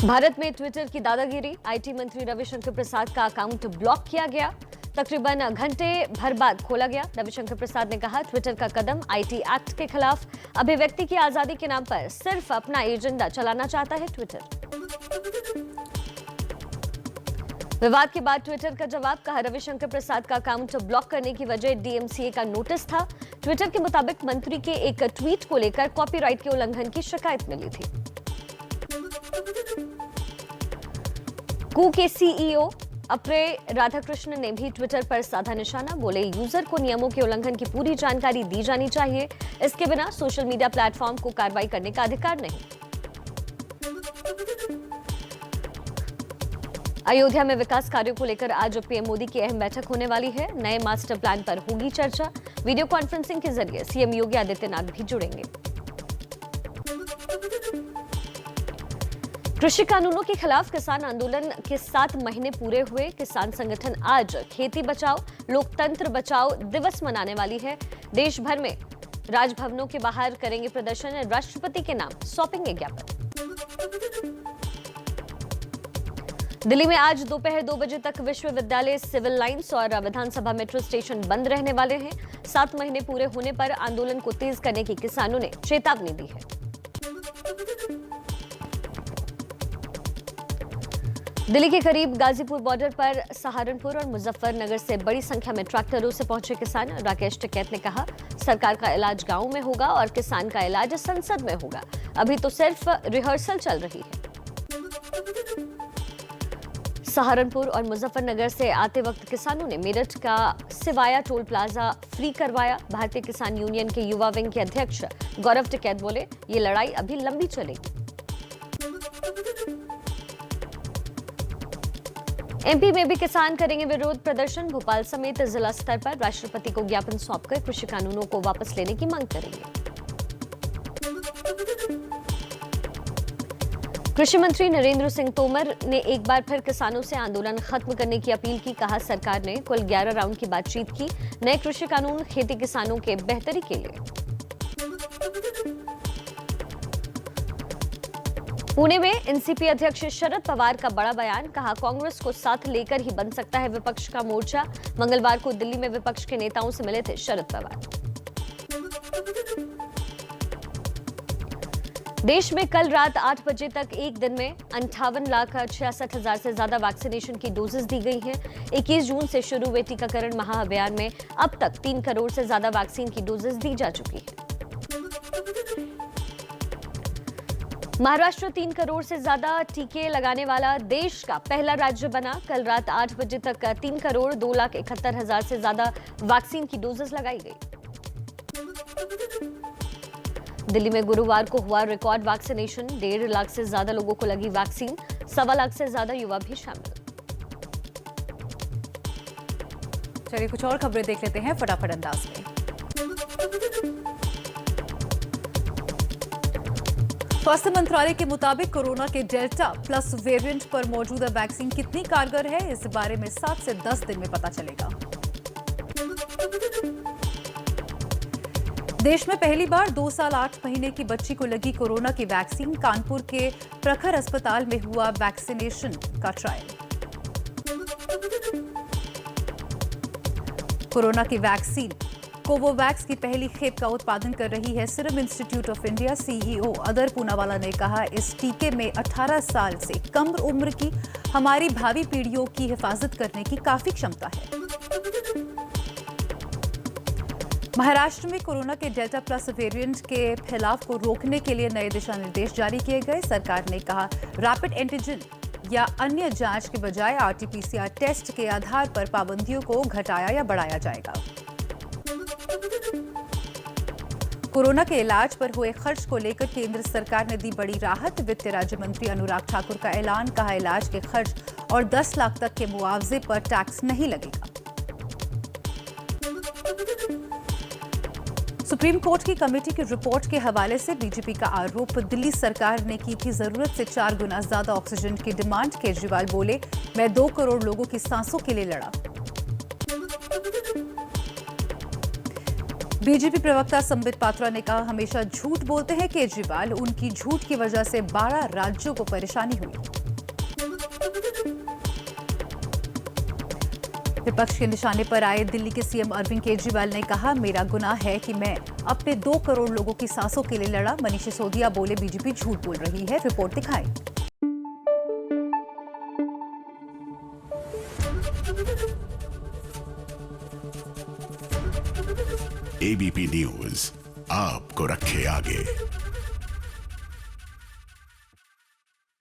भारत में ट्विटर की दादागिरी, आईटी मंत्री रविशंकर प्रसाद का अकाउंट ब्लॉक किया गया। तकरीबन घंटे भर बाद खोला गया। रविशंकर प्रसाद ने कहा, ट्विटर का कदम आईटी एक्ट के खिलाफ, अभिव्यक्ति की आजादी के नाम पर सिर्फ अपना एजेंडा चलाना चाहता है ट्विटर। विवाद के बाद ट्विटर का जवाब, कहा रविशंकर प्रसाद का अकाउंट ब्लॉक करने की वजह डीएमसीए का नोटिस था। ट्विटर के मुताबिक मंत्री के एक ट्वीट को लेकर कॉपीराइट के उल्लंघन की शिकायत मिली थी। कू के सीईओ अप्रे राधाकृष्ण ने भी ट्विटर पर साधा निशाना। बोले, यूजर को नियमों के उल्लंघन की पूरी जानकारी दी जानी चाहिए। इसके बिना सोशल मीडिया प्लेटफॉर्म को कार्रवाई करने का अधिकार नहीं। अयोध्या में विकास कार्यों को लेकर आज पीएम मोदी की अहम बैठक होने वाली है। नए मास्टर प्लान पर होगी चर्चा। वीडियो कॉन्फ्रेंसिंग के जरिए सीएम योगी आदित्यनाथ भी जुड़ेंगे। कृषि कानूनों के खिलाफ किसान आंदोलन के 7 महीने पूरे हुए। किसान संगठन आज खेती बचाओ लोकतंत्र बचाओ दिवस मनाने वाली है। देश भर में राजभवनों के बाहर करेंगे प्रदर्शन। राष्ट्रपति के नाम सौंपेंगे ज्ञापन। दिल्ली में आज दोपहर 2 बजे तक विश्वविद्यालय, सिविल लाइंस और विधानसभा मेट्रो स्टेशन बंद रहने वाले हैं। 7 महीने पूरे होने पर आंदोलन को तेज करने की किसानों ने चेतावनी दी है। दिल्ली के करीब गाजीपुर बॉर्डर पर सहारनपुर और मुजफ्फरनगर से बड़ी संख्या में ट्रैक्टरों से पहुंचे किसान। राकेश टिकैत ने कहा, सरकार का इलाज गांव में होगा और किसान का इलाज संसद में होगा। अभी तो सिर्फ रिहर्सल चल रही है। सहारनपुर और मुजफ्फरनगर से आते वक्त किसानों ने मेरठ का सिवाया टोल प्लाजा फ्री करवाया। भारतीय किसान यूनियन के युवा विंग के अध्यक्ष गौरव टिकैत बोले, ये लड़ाई अभी लंबी चलेगी। एमपी में भी किसान करेंगे विरोध प्रदर्शन। भोपाल समेत जिला स्तर पर राष्ट्रपति को ज्ञापन सौंपकर कृषि कानूनों को वापस लेने की मांग करेंगे। कृषि मंत्री नरेंद्र सिंह तोमर ने एक बार फिर किसानों से आंदोलन खत्म करने की अपील की। कहा, सरकार ने कुल 11 राउंड की बातचीत की। नए कृषि कानून खेती किसानों के बेहतरी के लिए। पुणे में एनसीपी अध्यक्ष शरद पवार का बड़ा बयान। कहा, कांग्रेस को साथ लेकर ही बन सकता है विपक्ष का मोर्चा। मंगलवार को दिल्ली में विपक्ष के नेताओं से मिले थे शरद पवार। देश में कल रात 8 बजे तक एक दिन में 58,66,000 से ज्यादा वैक्सीनेशन की डोजेस दी गई हैं। 21 जून से शुरू हुए टीकाकरण महाअभियान में अब तक 3 करोड़ से ज्यादा वैक्सीन की डोजेस दी जा चुकी है। महाराष्ट्र 3 करोड़ से ज्यादा टीके लगाने वाला देश का पहला राज्य बना। कल रात 8 बजे तक 3 करोड़ 2,71,000 से ज्यादा वैक्सीन की डोजेस लगाई गई। दिल्ली में गुरुवार को हुआ रिकॉर्ड वैक्सीनेशन। 1.5 लाख से ज्यादा लोगों को लगी वैक्सीन। 1.25 लाख से ज्यादा युवा भी शामिल। चलिए कुछ और खबरें देख लेते हैं फटाफट अंदाज में। स्वास्थ्य मंत्रालय के मुताबिक कोरोना के डेल्टा प्लस वेरिएंट पर मौजूदा वैक्सीन कितनी कारगर है, इस बारे में 7 से 10 दिन में पता चलेगा। देश में पहली बार 2 साल 8 महीने की बच्ची को लगी कोरोना की वैक्सीन। कानपुर के प्रखर अस्पताल में हुआ वैक्सीनेशन का ट्रायल। कोरोना की वैक्सीन कोवोवैक्स की पहली खेप का उत्पादन कर रही है serum institute of India. CEO other Poonawalla ने कहा, इस टीके में 18 साल से कम उम्र की हमारी भावी पीढ़ियों की हिफाजत करने की काफी क्षमता है। महाराष्ट्र में कोरोना के डेल्टा प्लस वेरिएंट के फैलाव को रोकने के लिए नए दिशा निर्देश जारी किए गए। सरकार ने कहा, रैपिड एंटीजन या अन्य जांच के बजाय आरटी-पीसीआर टेस्ट के आधार पर पाबंदियों को घटाया या बढ़ाया जाएगा। कोरोना के इलाज पर हुए खर्च को लेकर केंद्र सरकार ने दी बड़ी राहत। वित्त राज्य मंत्री अनुराग ठाकुर का ऐलान। कहा, इलाज के खर्च और 10 लाख तक के मुआवजे पर टैक्स नहीं लगेगा। सुप्रीम कोर्ट की कमेटी की रिपोर्ट के हवाले से बीजेपी का आरोप, दिल्ली सरकार ने की थी जरूरत से 4 गुना ज्यादा ऑक्सीजन की डिमांड। केजरीवाल बोले, मैं 2 करोड़ लोगों की सांसों के लिए लड़ा। बीजेपी प्रवक्ता संबित पात्रा ने कहा, हमेशा झूठ बोलते हैं केजरीवाल, उनकी झूठ की वजह से 12 राज्यों को परेशानी हुई। विपक्ष के निशाने पर आए दिल्ली के सीएम अरविंद केजरीवाल ने कहा, मेरा गुनाह है कि मैं अपने 2 करोड़ लोगों की सांसों के लिए लड़ा। मनीष सिसोदिया बोले, बीजेपी झूठ बोल रही है, रिपोर्ट दिखाएं। एबीपी न्यूज आपको रखे आगे।